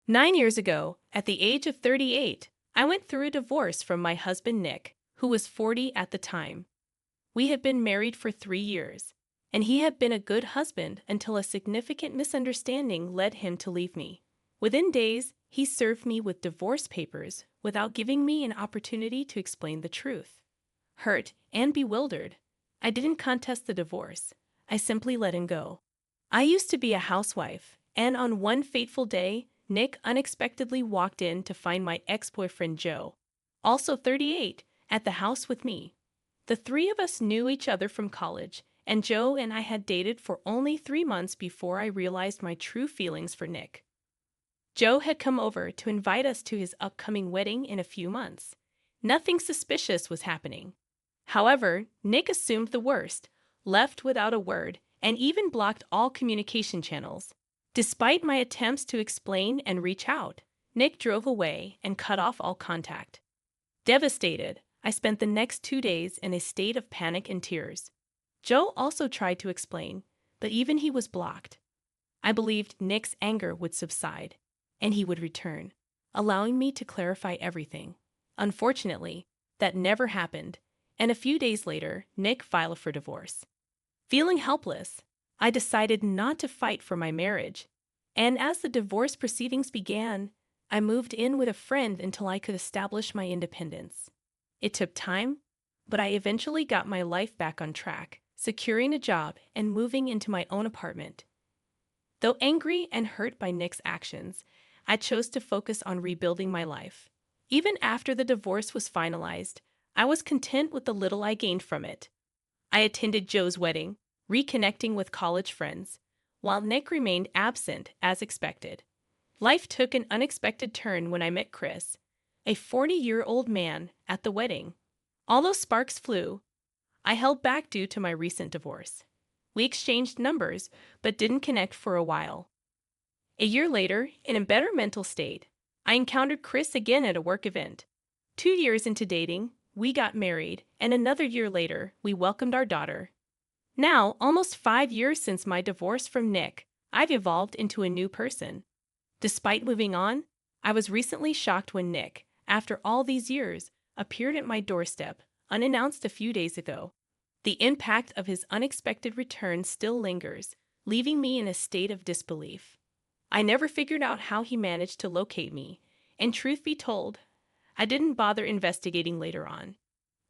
9 years ago, at the age of 38, I went through a divorce from my husband Nick, who was 40 at the time. We had been married for 3 years, and he had been a good husband until a significant misunderstanding led him to leave me. Within days, he served me with divorce papers without giving me an opportunity to explain the truth. Hurt and bewildered, I didn't contest the divorce. I simply let him go. I used to be a housewife, and on one fateful day, Nick unexpectedly walked in to find my ex-boyfriend Joe, also 38, at the house with me. The three of us knew each other from college, and Joe and I had dated for only 3 months before I realized my true feelings for Nick. Joe had come over to invite us to his upcoming wedding in a few months. Nothing suspicious was happening. However, Nick assumed the worst, left without a word, and even blocked all communication channels. Despite my attempts to explain and reach out, Nick drove away and cut off all contact. Devastated, I spent the next 2 days in a state of panic and tears. Joe also tried to explain, but even he was blocked. I believed Nick's anger would subside, and he would return, allowing me to clarify everything. Unfortunately, that never happened, and a few days later, Nick filed for divorce. Feeling helpless, I decided not to fight for my marriage, and as the divorce proceedings began, I moved in with a friend until I could establish my independence. It took time, but I eventually got my life back on track, securing a job and moving into my own apartment. Though angry and hurt by Nick's actions, I chose to focus on rebuilding my life. Even after the divorce was finalized, I was content with the little I gained from it. I attended Joe's wedding, reconnecting with college friends, while Nick remained absent as expected. Life took an unexpected turn when I met Chris, a 40-year-old man, at the wedding. Although sparks flew, I held back due to my recent divorce. We exchanged numbers, but didn't connect for a while. A year later, in a better mental state, I encountered Chris again at a work event. 2 years into dating, we got married, and another year later, we welcomed our daughter. Now, almost 5 years since my divorce from Nick, I've evolved into a new person. Despite moving on, I was recently shocked when Nick, after all these years, appeared at my doorstep, unannounced a few days ago. The impact of his unexpected return still lingers, leaving me in a state of disbelief. I never figured out how he managed to locate me, and truth be told, I didn't bother investigating later on.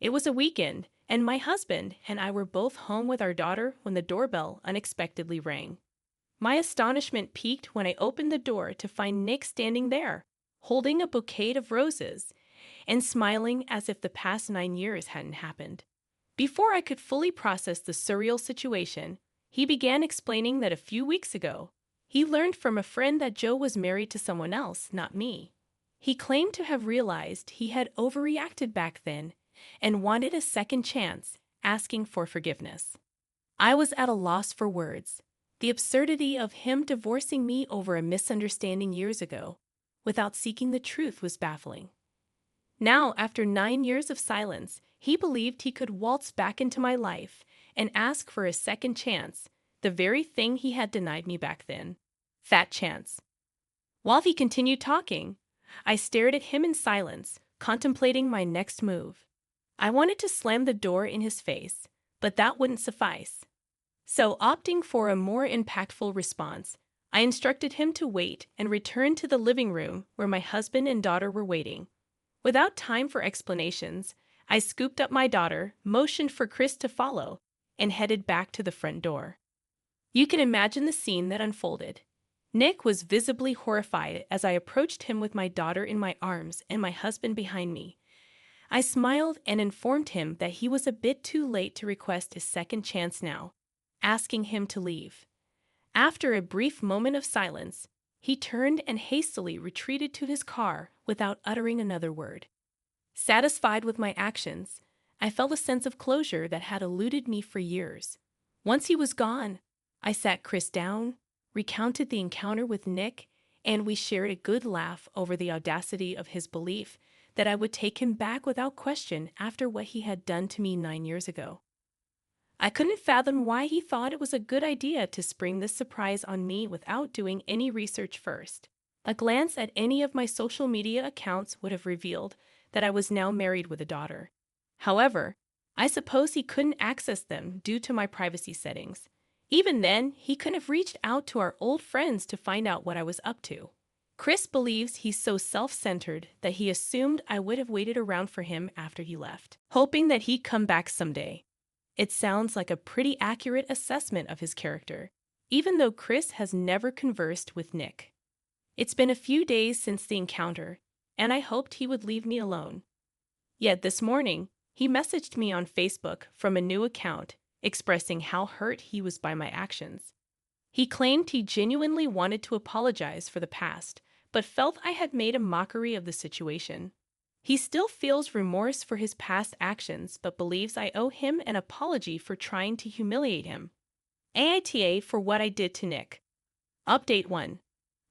It was a weekend, and my husband and I were both home with our daughter when the doorbell unexpectedly rang. My astonishment peaked when I opened the door to find Nick standing there, holding a bouquet of roses, and smiling as if the past 9 years hadn't happened. Before I could fully process the surreal situation, he began explaining that a few weeks ago, he learned from a friend that Joe was married to someone else, not me. He claimed to have realized he had overreacted back then and wanted a second chance, asking for forgiveness. I was at a loss for words. The absurdity of him divorcing me over a misunderstanding years ago, without seeking the truth, was baffling. Now, after 9 years of silence, he believed he could waltz back into my life and ask for a second chance, the very thing he had denied me back then. Fat chance. While he continued talking, I stared at him in silence, contemplating my next move. I wanted to slam the door in his face, but that wouldn't suffice. So, opting for a more impactful response, I instructed him to wait and return to the living room where my husband and daughter were waiting. Without time for explanations, I scooped up my daughter, motioned for Chris to follow, and headed back to the front door. You can imagine the scene that unfolded. Nick was visibly horrified as I approached him with my daughter in my arms and my husband behind me. I smiled and informed him that he was a bit too late to request a second chance now, asking him to leave. After a brief moment of silence, he turned and hastily retreated to his car without uttering another word. Satisfied with my actions, I felt a sense of closure that had eluded me for years. Once he was gone, I sat Chris down, recounted the encounter with Nick, and we shared a good laugh over the audacity of his belief that I would take him back without question after what he had done to me 9 years ago. I couldn't fathom why he thought it was a good idea to spring this surprise on me without doing any research first. A glance at any of my social media accounts would have revealed that I was now married with a daughter. However, I suppose he couldn't access them due to my privacy settings. Even then, he couldn't have reached out to our old friends to find out what I was up to. Chris believes he's so self-centered that he assumed I would have waited around for him after he left, hoping that he'd come back someday. It sounds like a pretty accurate assessment of his character, even though Chris has never conversed with Nick. It's been a few days since the encounter, and I hoped he would leave me alone. Yet this morning, he messaged me on Facebook from a new account, expressing how hurt he was by my actions. He claimed he genuinely wanted to apologize for the past, but felt I had made a mockery of the situation. He still feels remorse for his past actions, but believes I owe him an apology for trying to humiliate him. AITA for what I did to Nick. Update 1.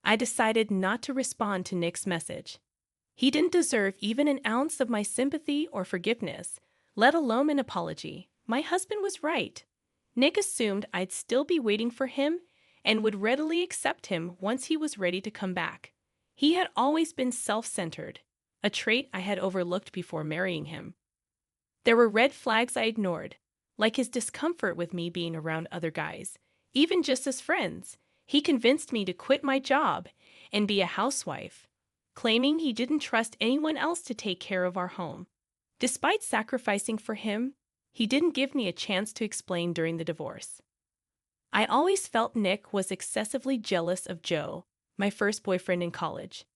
I decided not to respond to Nick's message. He didn't deserve even an ounce of my sympathy or forgiveness, let alone an apology. My husband was right. Nick assumed I'd still be waiting for him and would readily accept him once he was ready to come back. He had always been self-centered, a trait I had overlooked before marrying him. There were red flags I ignored, like his discomfort with me being around other guys, even just as friends. He convinced me to quit my job and be a housewife, claiming he didn't trust anyone else to take care of our home. Despite sacrificing for him, he didn't give me a chance to explain during the divorce. I always felt Nick was excessively jealous of Joe, my first boyfriend in college.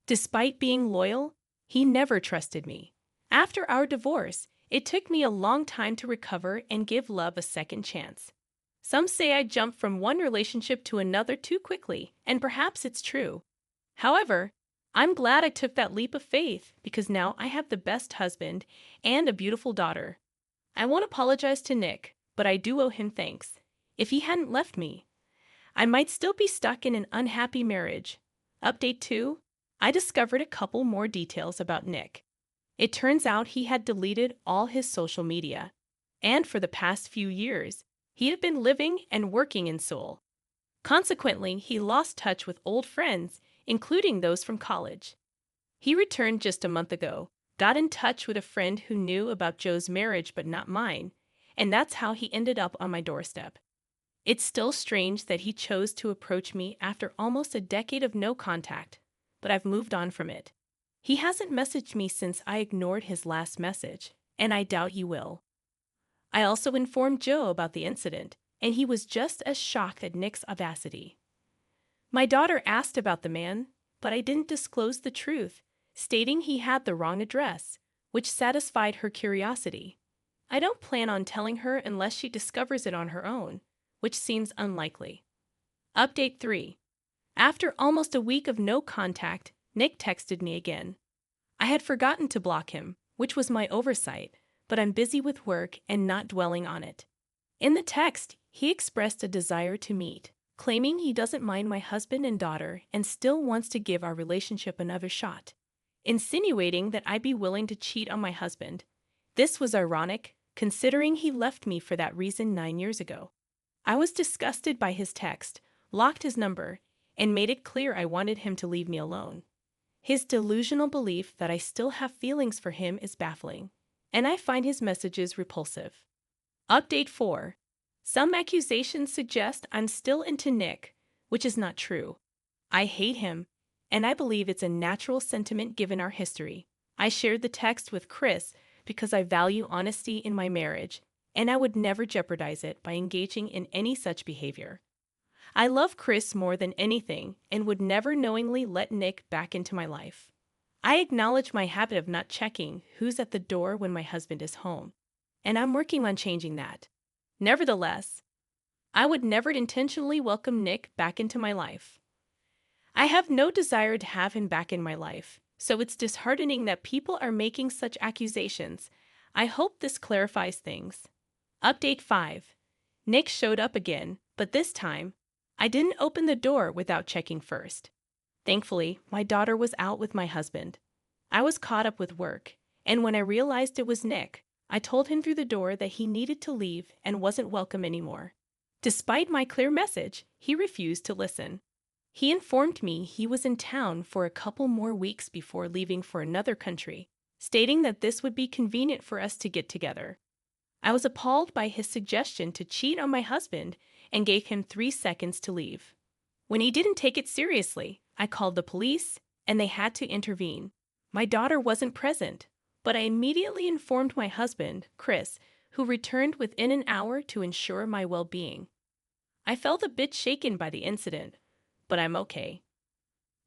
Despite being loyal, he never trusted me. After our divorce, it took me a long time to recover and give love a second chance. Some say I jumped from one relationship to another too quickly, and perhaps it's true. However, I'm glad I took that leap of faith because now I have the best husband and a beautiful daughter. I won't apologize to Nick, but I do owe him thanks. If he hadn't left me, I might still be stuck in an unhappy marriage. Update 2. I discovered a couple more details about Nick. It turns out he had deleted all his social media, and for the past few years, he had been living and working in Seoul. Consequently, he lost touch with old friends, including those from college. He returned just a month ago, got in touch with a friend who knew about Joe's marriage but not mine, and that's how he ended up on my doorstep. It's still strange that he chose to approach me after almost a decade of no contact, but I've moved on from it. He hasn't messaged me since I ignored his last message, and I doubt he will. I also informed Joe about the incident, and he was just as shocked at Nick's audacity. My daughter asked about the man, but I didn't disclose the truth, stating he had the wrong address, which satisfied her curiosity. I don't plan on telling her unless she discovers it on her own, which seems unlikely. Update 3. After almost a week of no contact, Nick texted me again. I had forgotten to block him, which was my oversight, but I'm busy with work and not dwelling on it. In the text, he expressed a desire to meet, claiming he doesn't mind my husband and daughter and still wants to give our relationship another shot, insinuating that I'd be willing to cheat on my husband. This was ironic, considering he left me for that reason 9 years ago. I was disgusted by his text, blocked his number, and made it clear I wanted him to leave me alone. His delusional belief that I still have feelings for him is baffling, and I find his messages repulsive. Update 4. Some accusations suggest I'm still into Nick, which is not true. I hate him, and I believe it's a natural sentiment given our history. I shared the text with Chris because I value honesty in my marriage, and I would never jeopardize it by engaging in any such behavior. I love Chris more than anything and would never knowingly let Nick back into my life. I acknowledge my habit of not checking who's at the door when my husband is home, and I'm working on changing that. Nevertheless, I would never intentionally welcome Nick back into my life. I have no desire to have him back in my life, so it's disheartening that people are making such accusations. I hope this clarifies things. Update 5. Nick showed up again, but this time, I didn't open the door without checking first. Thankfully, my daughter was out with my husband. I was caught up with work, and when I realized it was Nick, I told him through the door that he needed to leave and wasn't welcome anymore. Despite my clear message, he refused to listen. He informed me he was in town for a couple more weeks before leaving for another country, stating that this would be convenient for us to get together. I was appalled by his suggestion to cheat on my husband and gave him 3 seconds to leave. When he didn't take it seriously, I called the police and they had to intervene. My daughter wasn't present, but I immediately informed my husband, Chris, who returned within an hour to ensure my well-being. I felt a bit shaken by the incident, but I'm okay.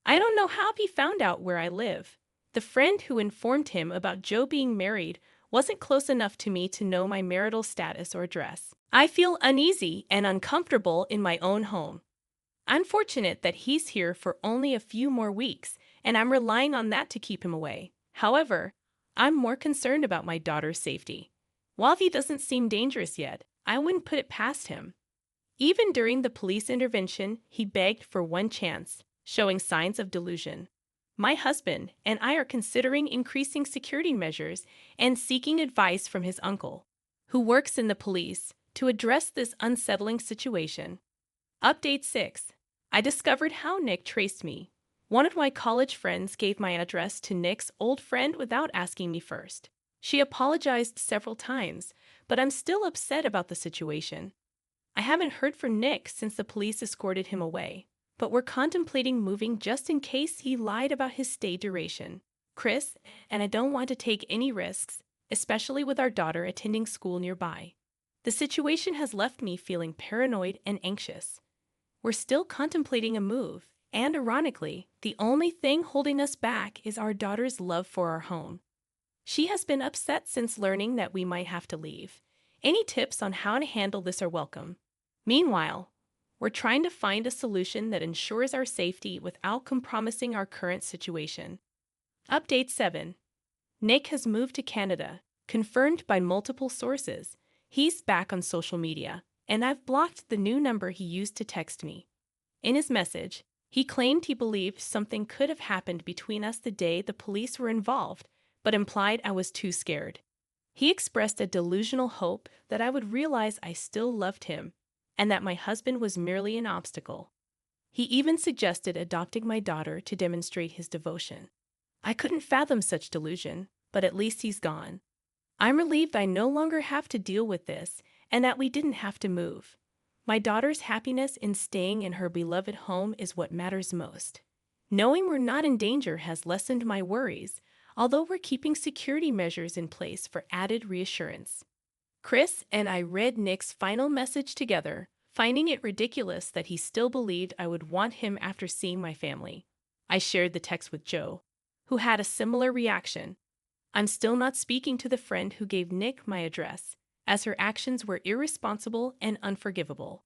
I don't know how he found out where I live. The friend who informed him about Joe being married wasn't close enough to me to know my marital status or address. I feel uneasy and uncomfortable in my own home. I'm fortunate that he's here for only a few more weeks, and I'm relying on that to keep him away. However, I'm more concerned about my daughter's safety. While he doesn't seem dangerous yet, I wouldn't put it past him. Even during the police intervention, he begged for one chance, showing signs of delusion. My husband and I are considering increasing security measures and seeking advice from his uncle, who works in the police, to address this unsettling situation. Update 6. I discovered how Nick traced me. One of my college friends gave my address to Nick's old friend without asking me first. She apologized several times, but I'm still upset about the situation. I haven't heard from Nick since the police escorted him away, but we're contemplating moving just in case he lied about his stay duration. Chris, and I don't want to take any risks, especially with our daughter attending school nearby. The situation has left me feeling paranoid and anxious. We're still contemplating a move, and ironically, the only thing holding us back is our daughter's love for our home. She has been upset since learning that we might have to leave. Any tips on how to handle this are welcome. Meanwhile, we're trying to find a solution that ensures our safety without compromising our current situation. Update 7. Nick has moved to Canada, confirmed by multiple sources. He's back on social media, and I've blocked the new number he used to text me. In his message, he claimed he believed something could have happened between us the day the police were involved, but implied I was too scared. He expressed a delusional hope that I would realize I still loved him, and that my husband was merely an obstacle. He even suggested adopting my daughter to demonstrate his devotion. I couldn't fathom such delusion, but at least he's gone. I'm relieved I no longer have to deal with this, and that we didn't have to move. My daughter's happiness in staying in her beloved home is what matters most. Knowing we're not in danger has lessened my worries, although we're keeping security measures in place for added reassurance. Chris and I read Nick's final message together, finding it ridiculous that he still believed I would want him after seeing my family. I shared the text with Joe, who had a similar reaction. I'm still not speaking to the friend who gave Nick my address, as her actions were irresponsible and unforgivable.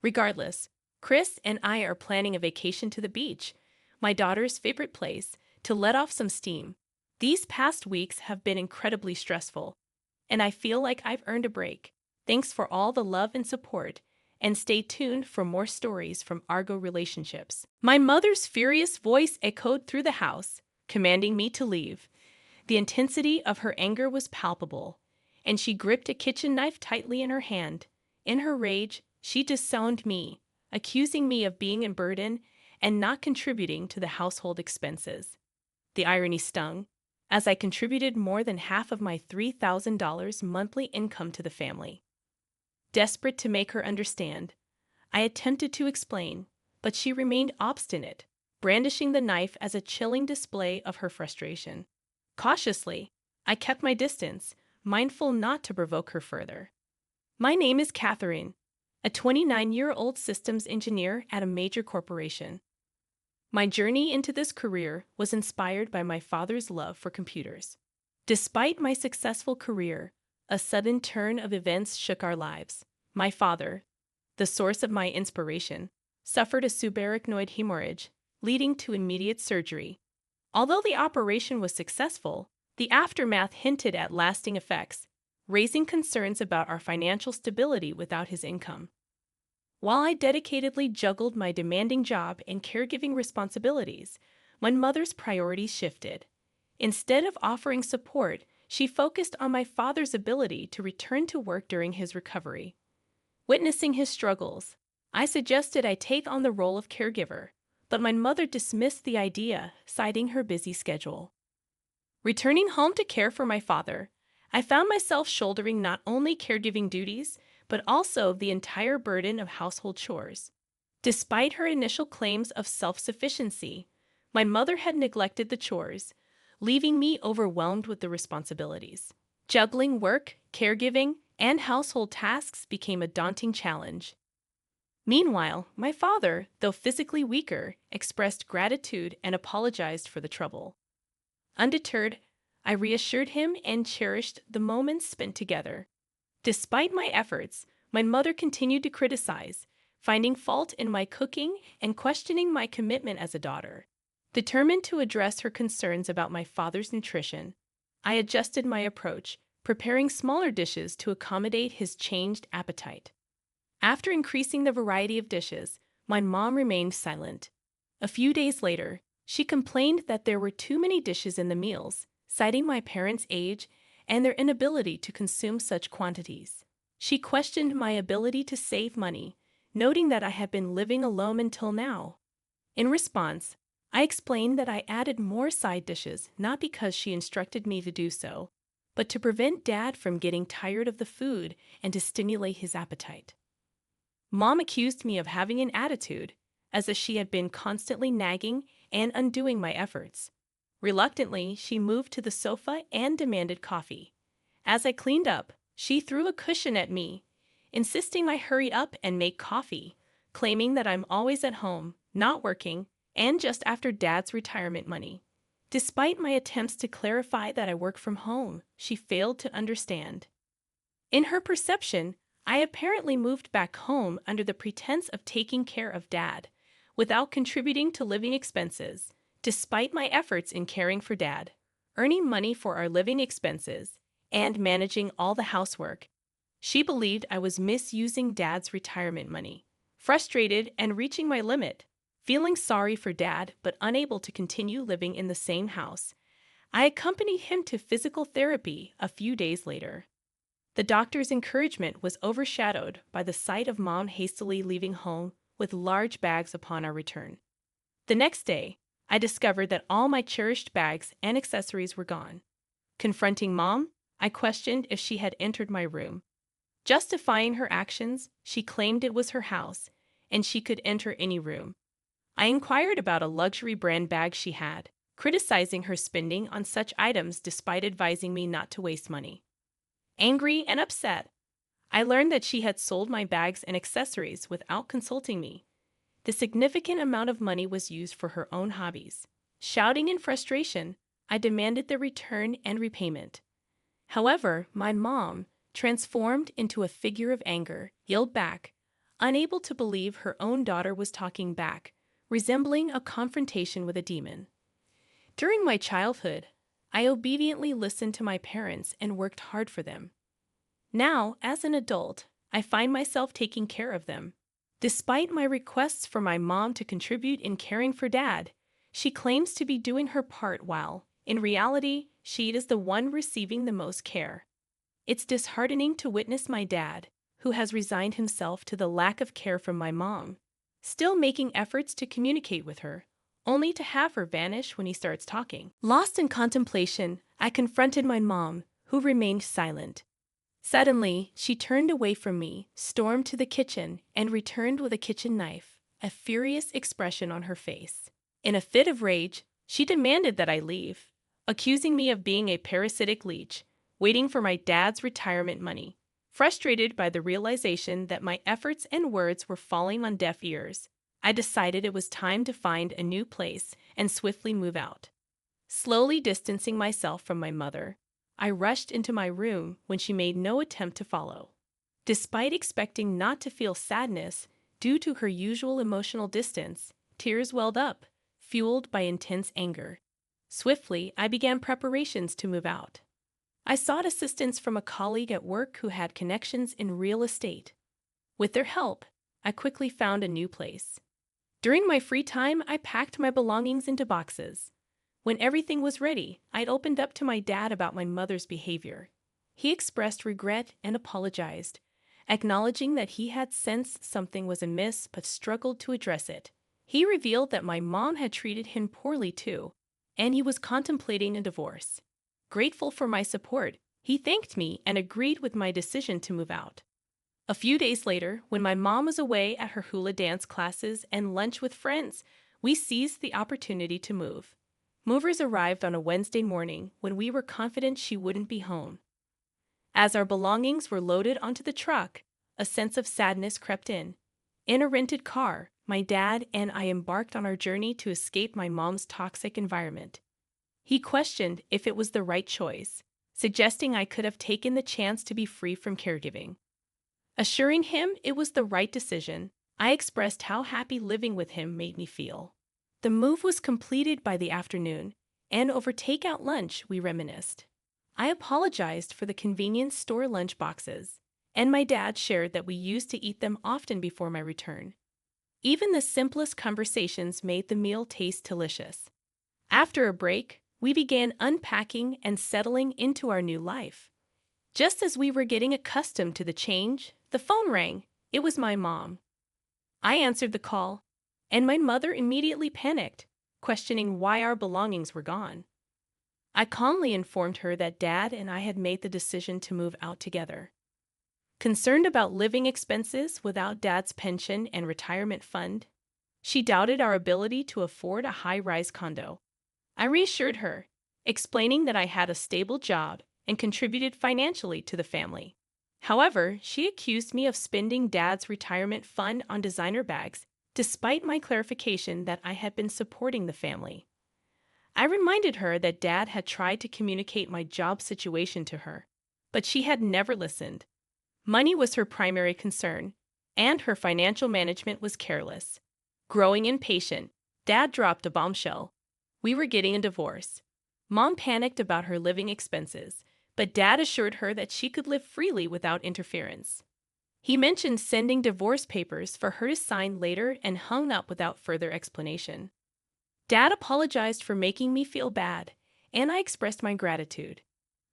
Regardless, Chris and I are planning a vacation to the beach, my daughter's favorite place, to let off some steam. These past weeks have been incredibly stressful, and I feel like I've earned a break. Thanks for all the love and support, and stay tuned for more stories from Argo Relationships. My mother's furious voice echoed through the house, commanding me to leave. The intensity of her anger was palpable, and she gripped a kitchen knife tightly in her hand. In her rage, she disowned me, accusing me of being a burden and not contributing to the household expenses. The irony stung, as I contributed more than half of my $3,000 monthly income to the family. Desperate to make her understand, I attempted to explain, but she remained obstinate, brandishing the knife as a chilling display of her frustration. Cautiously, I kept my distance, mindful not to provoke her further. My name is Catherine, a 29-year-old systems engineer at a major corporation. My journey into this career was inspired by my father's love for computers. Despite my successful career, a sudden turn of events shook our lives. My father, the source of my inspiration, suffered a subarachnoid hemorrhage, leading to immediate surgery. Although the operation was successful, the aftermath hinted at lasting effects, raising concerns about our financial stability without his income. While I dedicatedly juggled my demanding job and caregiving responsibilities, my mother's priorities shifted. Instead of offering support, she focused on my father's ability to return to work during his recovery. Witnessing his struggles, I suggested I take on the role of caregiver, but my mother dismissed the idea, citing her busy schedule. Returning home to care for my father, I found myself shouldering not only caregiving duties, but also the entire burden of household chores. Despite her initial claims of self-sufficiency, my mother had neglected the chores, leaving me overwhelmed with the responsibilities. Juggling work, caregiving, and household tasks became a daunting challenge. Meanwhile, my father, though physically weaker, expressed gratitude and apologized for the trouble. Undeterred, I reassured him and cherished the moments spent together. Despite my efforts, my mother continued to criticize, finding fault in my cooking and questioning my commitment as a daughter. Determined to address her concerns about my father's nutrition, I adjusted my approach, preparing smaller dishes to accommodate his changed appetite. After increasing the variety of dishes, my mom remained silent. A few days later, she complained that there were too many dishes in the meals, citing my parents' age and their inability to consume such quantities. She questioned my ability to save money, noting that I had been living alone until now. In response, I explained that I added more side dishes not because she instructed me to do so, but to prevent Dad from getting tired of the food and to stimulate his appetite. Mom accused me of having an attitude, as if she had been constantly nagging and undoing my efforts. Reluctantly, she moved to the sofa and demanded coffee. As I cleaned up, she threw a cushion at me, insisting I hurry up and make coffee, claiming that I'm always at home, not working, and just after Dad's retirement money. Despite my attempts to clarify that I work from home, she failed to understand. In her perception, I apparently moved back home under the pretense of taking care of Dad, without contributing to living expenses, despite my efforts in caring for Dad, earning money for our living expenses, and managing all the housework. She believed I was misusing Dad's retirement money. Frustrated and reaching my limit, feeling sorry for Dad but unable to continue living in the same house, I accompanied him to physical therapy a few days later. The doctor's encouragement was overshadowed by the sight of Mom hastily leaving home with large bags upon our return. The next day, I discovered that all my cherished bags and accessories were gone. Confronting Mom, I questioned if she had entered my room. Justifying her actions, she claimed it was her house, and she could enter any room. I inquired about a luxury brand bag she had, criticizing her spending on such items despite advising me not to waste money. Angry and upset, I learned that she had sold my bags and accessories without consulting me. The significant amount of money was used for her own hobbies. Shouting in frustration, I demanded the return and repayment. However, my mom, transformed into a figure of anger, yelled back, unable to believe her own daughter was talking back, resembling a confrontation with a demon. During my childhood, I obediently listened to my parents and worked hard for them. Now, as an adult, I find myself taking care of them. Despite my requests for my mom to contribute in caring for Dad, she claims to be doing her part while, in reality, she is the one receiving the most care. It's disheartening to witness my dad, who has resigned himself to the lack of care from my mom, still making efforts to communicate with her, only to have her vanish when he starts talking. Lost in contemplation, I confronted my mom, who remained silent. Suddenly, she turned away from me, stormed to the kitchen, and returned with a kitchen knife, a furious expression on her face. In a fit of rage, she demanded that I leave, accusing me of being a parasitic leech, waiting for my dad's retirement money. Frustrated by the realization that my efforts and words were falling on deaf ears, I decided it was time to find a new place and swiftly move out. Slowly distancing myself from my mother, I rushed into my room when she made no attempt to follow. Despite expecting not to feel sadness due to her usual emotional distance, tears welled up, fueled by intense anger. Swiftly, I began preparations to move out. I sought assistance from a colleague at work who had connections in real estate. With their help, I quickly found a new place. During my free time, I packed my belongings into boxes. When everything was ready, I'd opened up to my dad about my mother's behavior. He expressed regret and apologized, acknowledging that he had sensed something was amiss but struggled to address it. He revealed that my mom had treated him poorly too, and he was contemplating a divorce. Grateful for my support, he thanked me and agreed with my decision to move out. A few days later, when my mom was away at her hula dance classes and lunch with friends, we seized the opportunity to move. Movers arrived on a Wednesday morning when we were confident she wouldn't be home. As our belongings were loaded onto the truck, a sense of sadness crept in. In a rented car, my dad and I embarked on our journey to escape my mom's toxic environment. He questioned if it was the right choice, suggesting I could have taken the chance to be free from caregiving. Assuring him it was the right decision, I expressed how happy living with him made me feel. The move was completed by the afternoon, and over takeout lunch we reminisced. I apologized for the convenience store lunch boxes, and my dad shared that we used to eat them often before my return. Even the simplest conversations made the meal taste delicious. After a break, we began unpacking and settling into our new life. Just as we were getting accustomed to the change, the phone rang. It was my mom. I answered the call, and my mother immediately panicked, questioning why our belongings were gone. I calmly informed her that Dad and I had made the decision to move out together. Concerned about living expenses without Dad's pension and retirement fund, she doubted our ability to afford a high-rise condo. I reassured her, explaining that I had a stable job and contributed financially to the family. However, she accused me of spending Dad's retirement fund on designer bags, despite my clarification that I had been supporting the family. I reminded her that Dad had tried to communicate my job situation to her, but she had never listened. Money was her primary concern, and her financial management was careless. Growing impatient, Dad dropped a bombshell. We were getting a divorce. Mom panicked about her living expenses, but Dad assured her that she could live freely without interference. He mentioned sending divorce papers for her to sign later and hung up without further explanation. Dad apologized for making me feel bad, and I expressed my gratitude.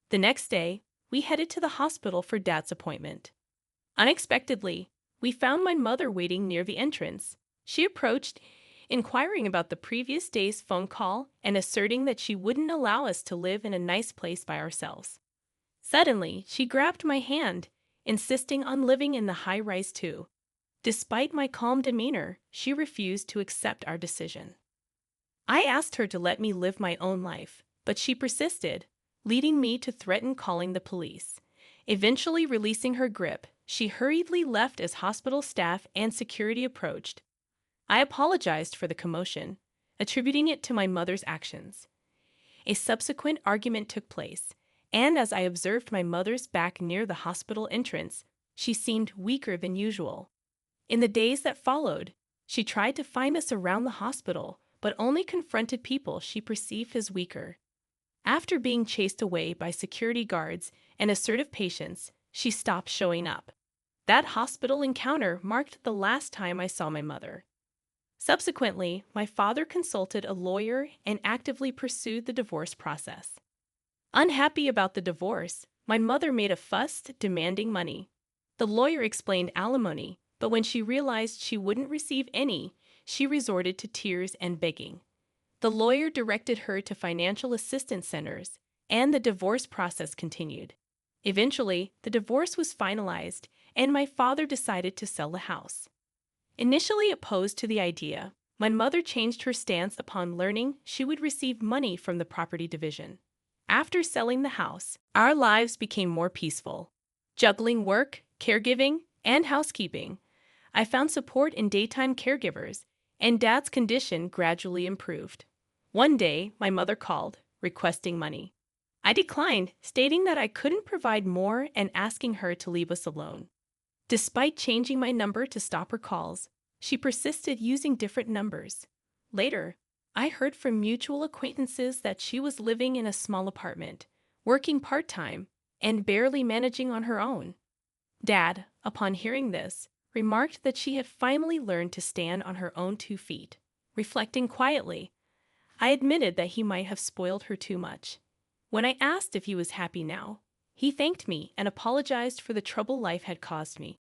The next day, we headed to the hospital for Dad's appointment. Unexpectedly, we found my mother waiting near the entrance. She approached, inquiring about the previous day's phone call and asserting that she wouldn't allow us to live in a nice place by ourselves. Suddenly, she grabbed my hand, insisting on living in the high-rise too. Despite my calm demeanor, she refused to accept our decision. I asked her to let me live my own life, but she persisted, leading me to threaten calling the police. Eventually releasing her grip, she hurriedly left as hospital staff and security approached. I apologized for the commotion, attributing it to my mother's actions. A subsequent argument took place, and as I observed my mother's back near the hospital entrance, she seemed weaker than usual. In the days that followed, she tried to find us around the hospital, but only confronted people she perceived as weaker. After being chased away by security guards and assertive patients, she stopped showing up. That hospital encounter marked the last time I saw my mother. Subsequently, my father consulted a lawyer and actively pursued the divorce process. Unhappy about the divorce, my mother made a fuss demanding money. The lawyer explained alimony, but when she realized she wouldn't receive any, she resorted to tears and begging. The lawyer directed her to financial assistance centers, and the divorce process continued. Eventually, the divorce was finalized, and my father decided to sell the house. Initially opposed to the idea, my mother changed her stance upon learning she would receive money from the property division. After selling the house, our lives became more peaceful. Juggling work, caregiving, and housekeeping, I found support in daytime caregivers, and Dad's condition gradually improved. One day, my mother called, requesting money. I declined, stating that I couldn't provide more and asking her to leave us alone. Despite changing my number to stop her calls, she persisted using different numbers. Later, I heard from mutual acquaintances that she was living in a small apartment, working part-time, and barely managing on her own. Dad, upon hearing this, remarked that she had finally learned to stand on her own 2 feet. Reflecting quietly, I admitted that he might have spoiled her too much. When I asked if he was happy now, he thanked me and apologized for the trouble life had caused me.